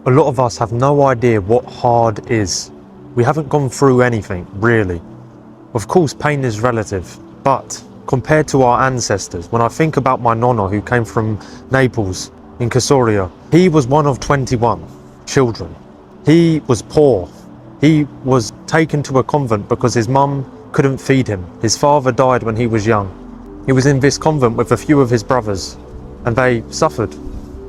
A lot of us have no idea what hard is. We haven't gone through anything, really. Of course, pain is relative, but compared to our ancestors, when I think about my nonna who came from Naples in Casoria, he was one of 21 children. He was poor. He was taken to a convent because his mum couldn't feed him. His father died when he was young. He was in this convent with a few of his brothers, and they suffered.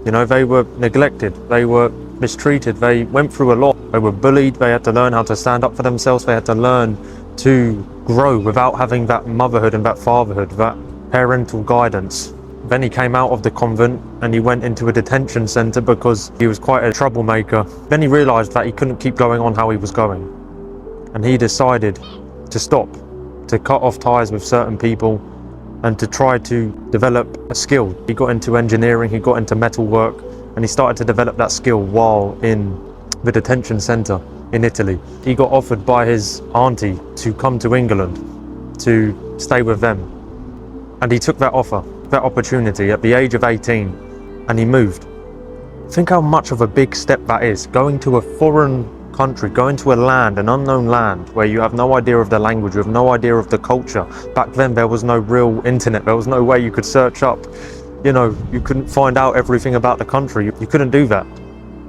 You know, they were neglected, they were mistreated, they went through a lot. They were bullied, they had to learn how to stand up for themselves, they had to learn to grow without having that motherhood and that fatherhood, that parental guidance. Then he came out of the convent and he went into a detention centre because he was quite a troublemaker. Then he realised that he couldn't keep going on how he was going. And he decided to stop, to cut off ties with certain people and to try to develop a skill. He got into engineering, he got into metal work, and he started to develop that skill while in the detention centre in Italy. He got offered by his auntie to come to England to stay with them. And he took that offer, that opportunity at the age of 18, and he moved. Think how much of a big step that is, going to a foreign country, going to a land, an unknown land, where you have no idea of the language, you have no idea of the culture. Back then there was no real internet, there was no way you could search up, you know, you couldn't find out everything about the country, you couldn't do that.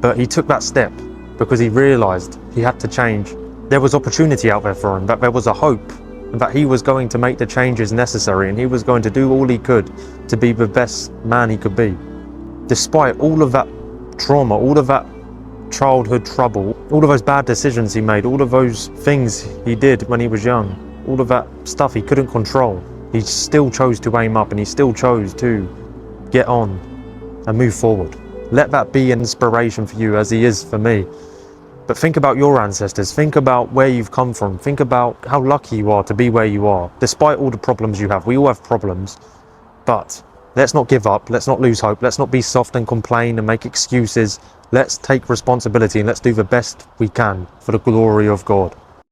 But he took that step because he realised he had to change. There was opportunity out there for him, that there was a hope, and that he was going to make the changes necessary, and he was going to do all he could to be the best man he could be. Despite all of that trauma, all of that childhood trouble, all of those bad decisions he made, all of those things he did when he was young, all of that stuff he couldn't control, he still chose to aim up and he still chose to get on and move forward. Let that be an inspiration for you as he is for me. But think about your ancestors, think about where you've come from, think about how lucky you are to be where you are. Despite all the problems you have, we all have problems, but let's not give up, let's not lose hope, let's not be soft and complain and make excuses. Let's take responsibility and let's do the best we can for the glory of God.